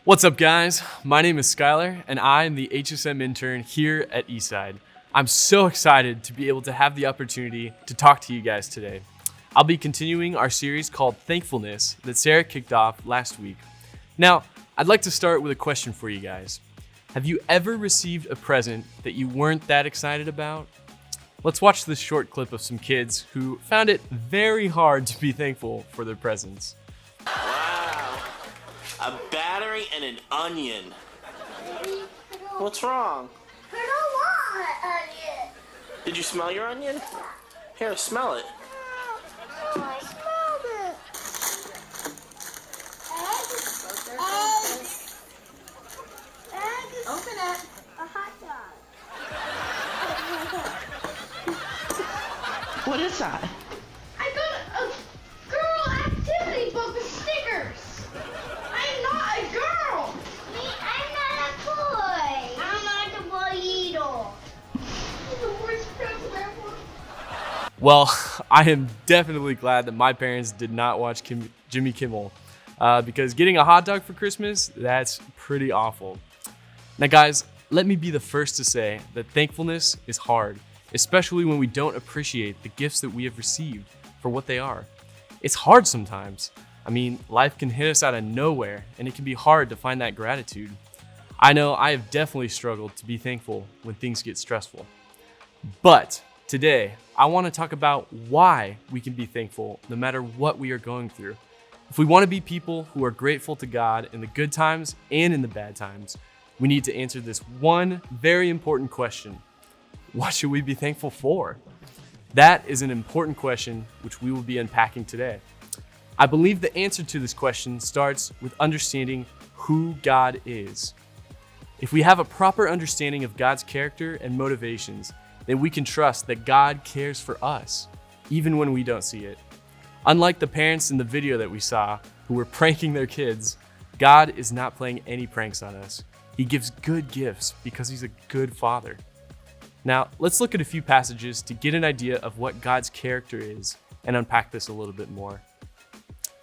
What's up, guys? My name is Skylar, and I am the HSM intern here at Eastside. I'm so excited to be able to have the opportunity to talk to you guys today. I'll be continuing our series called Thankfulness that Sarah kicked off last week. Now, I'd like to start with a question for you guys. Have you ever received a present that you weren't that excited about? Let's watch this short clip of some kids who found it very hard to be thankful for their presents. Wow, a battery and an onion. What's wrong? I don't want an onion. Did you smell your onion? Here, smell it. Oh, I smelled it. Egg. Open it. A hot dog. What is that? I got a girl activity book with stickers. I'm not a girl. I'm not a boy. I'm not a boy either. The worst present ever. Well, I am definitely glad that my parents did not watch Jimmy Kimmel because getting a hot dog for Christmas, that's pretty awful. Now, guys, let me be the first to say that thankfulness is hard, especially when we don't appreciate the gifts that we have received for what they are. It's hard sometimes. I mean, life can hit us out of nowhere, and it can be hard to find that gratitude. I know I have definitely struggled to be thankful when things get stressful. But today, I want to talk about why we can be thankful no matter what we are going through. If we want to be people who are grateful to God in the good times and in the bad times, we need to answer this one very important question. What should we be thankful for? That is an important question which we will be unpacking today. I believe the answer to this question starts with understanding who God is. If we have a proper understanding of God's character and motivations, then we can trust that God cares for us, even when we don't see it. Unlike the parents in the video that we saw who were pranking their kids, God is not playing any pranks on us. He gives good gifts because he's a good father. Now, let's look at a few passages to get an idea of what God's character is and unpack this a little bit more.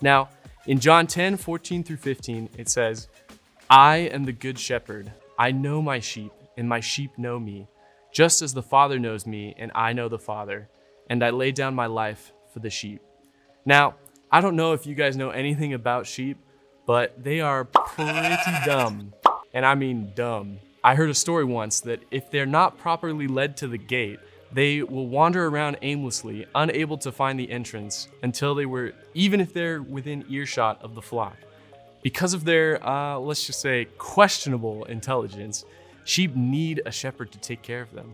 Now, in John 10:14-15, it says, "I am the good shepherd. I know my sheep, and my sheep know me, just as the Father knows me, and I know the Father, and I lay down my life for the sheep." Now, I don't know if you guys know anything about sheep, but they are pretty dumb. And I mean dumb. I heard a story once that if they're not properly led to the gate, they will wander around aimlessly, unable to find the entrance even if they're within earshot of the flock. Because of their, let's just say, questionable intelligence, sheep need a shepherd to take care of them.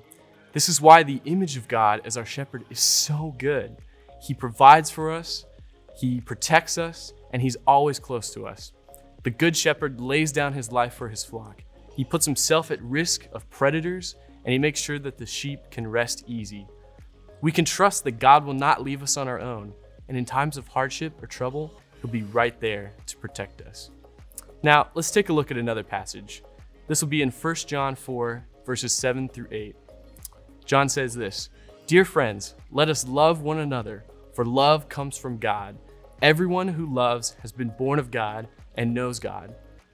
This is why the image of God as our shepherd is so good. He provides for us, he protects us, and he's always close to us. The good shepherd lays down his life for his flock. He puts himself at risk of predators, and he makes sure that the sheep can rest easy. We can trust that God will not leave us on our own, and in times of hardship or trouble, he'll be right there to protect us. Now, let's take a look at another passage. This will be in 1 John 4, verses 7-8. John says this, "Dear friends, let us love one another, for love comes from God. Everyone who loves has been born of God and knows God.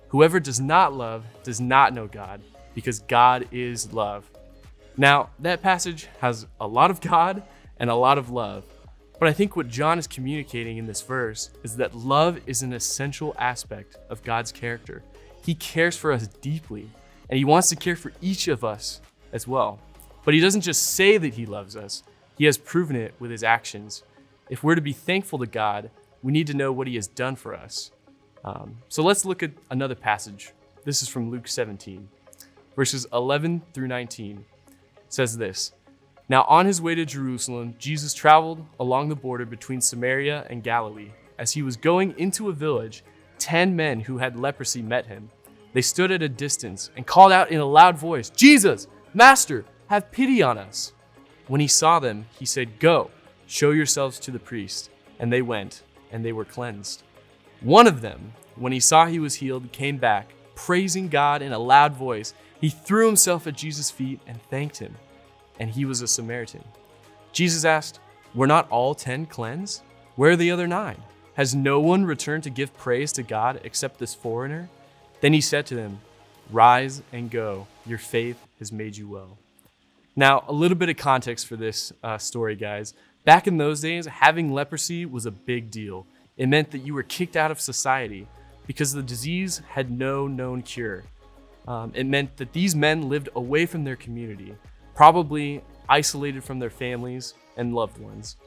Whoever does not love does not know God, because God is love." Now, that passage has a lot of God and a lot of love. But I think what John is communicating in this verse is that love is an essential aspect of God's character. He cares for us deeply, and he wants to care for each of us as well. But he doesn't just say that he loves us, he has proven it with his actions. If we're to be thankful to God, we need to know what he has done for us. So let's look at another passage. This is from Luke 17, verses 11-19. It says this, "Now on his way to Jerusalem, Jesus traveled along the border between Samaria and Galilee. As he was going into a village, 10 men who had leprosy met him. They stood at a distance and called out in a loud voice, 'Jesus, Master, have pity on us.' When he saw them, he said, 'Go, show yourselves to the priest.' And they went, and they were cleansed. One of them, when he saw he was healed, came back, praising God in a loud voice. He threw himself at Jesus' feet and thanked him, and he was a Samaritan. Jesus asked, 'Were not all 10 cleansed? Where are the other 9? Has no one returned to give praise to God except this foreigner?' Then he said to them, "Rise and go. Your faith has made you well." Now, a little bit of context for this story, guys. Back in those days, having leprosy was a big deal. It meant that you were kicked out of society because the disease had no known cure. It meant that these men lived away from their community, probably isolated from their families and loved ones.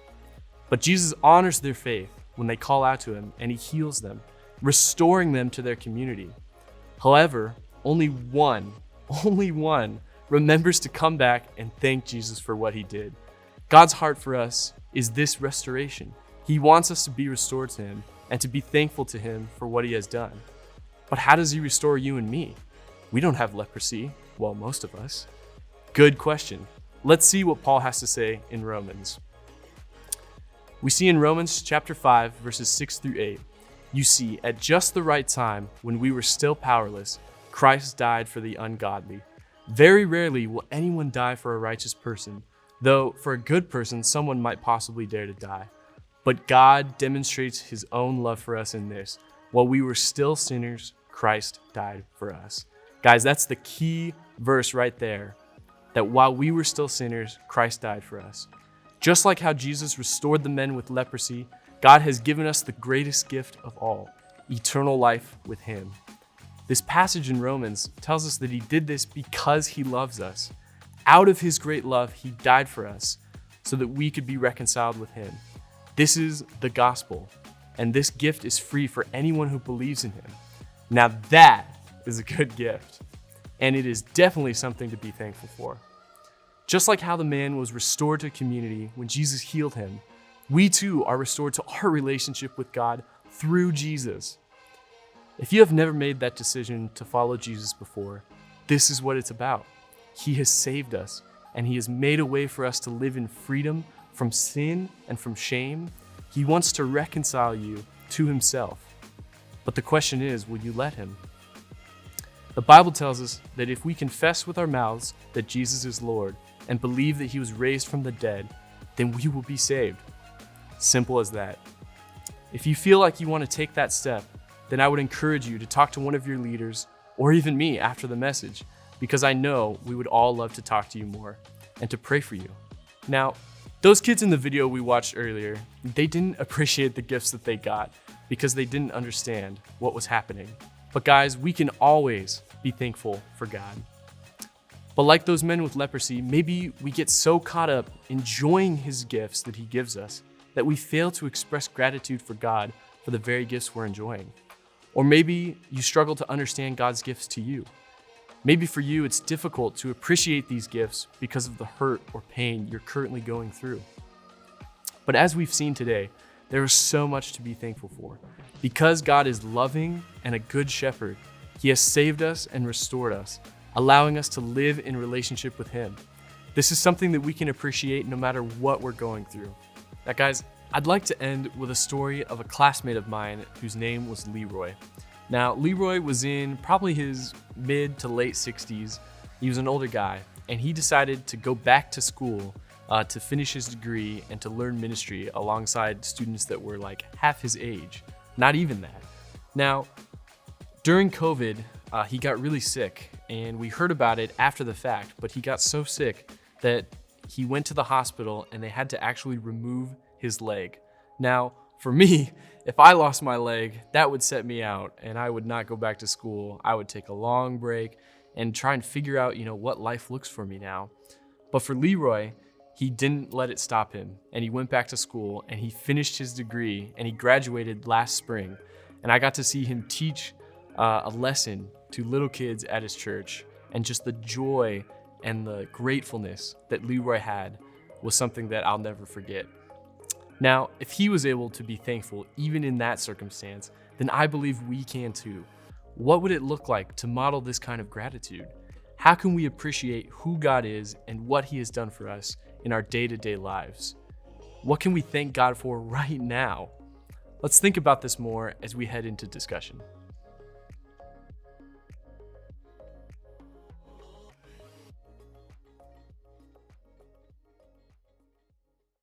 But Jesus honors their faith when they call out to him, and he heals them, restoring them to their community. However, only one remembers to come back and thank Jesus for what he did. God's heart for us is this restoration. He wants us to be restored to him and to be thankful to him for what he has done. But how does he restore you and me? We don't have leprosy. Well, most of us. Good question. Let's see what Paul has to say in Romans. We see in Romans chapter 5, verses 6 through 8, "You see, at just the right time, when we were still powerless, Christ died for the ungodly. Very rarely will anyone die for a righteous person, though for a good person, someone might possibly dare to die. But God demonstrates his own love for us in this: while we were still sinners, Christ died for us." Guys, that's the key verse right there, that while we were still sinners, Christ died for us. Just like how Jesus restored the men with leprosy, God has given us the greatest gift of all, eternal life with him. This passage in Romans tells us that he did this because he loves us. Out of his great love, he died for us so that we could be reconciled with him. This is the gospel, and this gift is free for anyone who believes in him. Now that is a good gift, and it is definitely something to be thankful for. Just like how the man was restored to community when Jesus healed him, we too are restored to our relationship with God through Jesus. If you have never made that decision to follow Jesus before, this is what it's about. He has saved us, and he has made a way for us to live in freedom from sin and from shame. He wants to reconcile you to himself. But the question is, will you let him? The Bible tells us that if we confess with our mouths that Jesus is Lord and believe that he was raised from the dead, then we will be saved. Simple as that. If you feel like you want to take that step, then I would encourage you to talk to one of your leaders or even me after the message, because I know we would all love to talk to you more and to pray for you. Now, those kids in the video we watched earlier, they didn't appreciate the gifts that they got because they didn't understand what was happening. But guys, we can always be thankful for God. But like those men with leprosy, maybe we get so caught up enjoying his gifts that he gives us that we fail to express gratitude for God for the very gifts we're enjoying. Or maybe you struggle to understand God's gifts to you. Maybe for you, it's difficult to appreciate these gifts because of the hurt or pain you're currently going through. But as we've seen today, there is so much to be thankful for. Because God is loving and a good shepherd, he has saved us and restored us, allowing us to live in relationship with him. This is something that we can appreciate no matter what we're going through. Now guys, I'd like to end with a story of a classmate of mine whose name was Leroy. Now, Leroy was in probably his mid to late 60s. He was an older guy, and he decided to go back to school to finish his degree and to learn ministry alongside students that were like half his age, not even that. Now, during COVID, he got really sick, and we heard about it after the fact, but he got so sick that he went to the hospital and they had to actually remove his leg. Now, for me, if I lost my leg, that would set me out and I would not go back to school. I would take a long break and try and figure out, what life looks for me now. But for Leroy, he didn't let it stop him, and he went back to school and he finished his degree and he graduated last spring. And I got to see him teach a lesson to little kids at his church, and just the joy and the gratefulness that Leroy had was something that I'll never forget. Now, if he was able to be thankful even in that circumstance, then I believe we can too. What would it look like to model this kind of gratitude? How can we appreciate who God is and what he has done for us in our day-to-day lives? What can we thank God for right now? Let's think about this more as we head into discussion.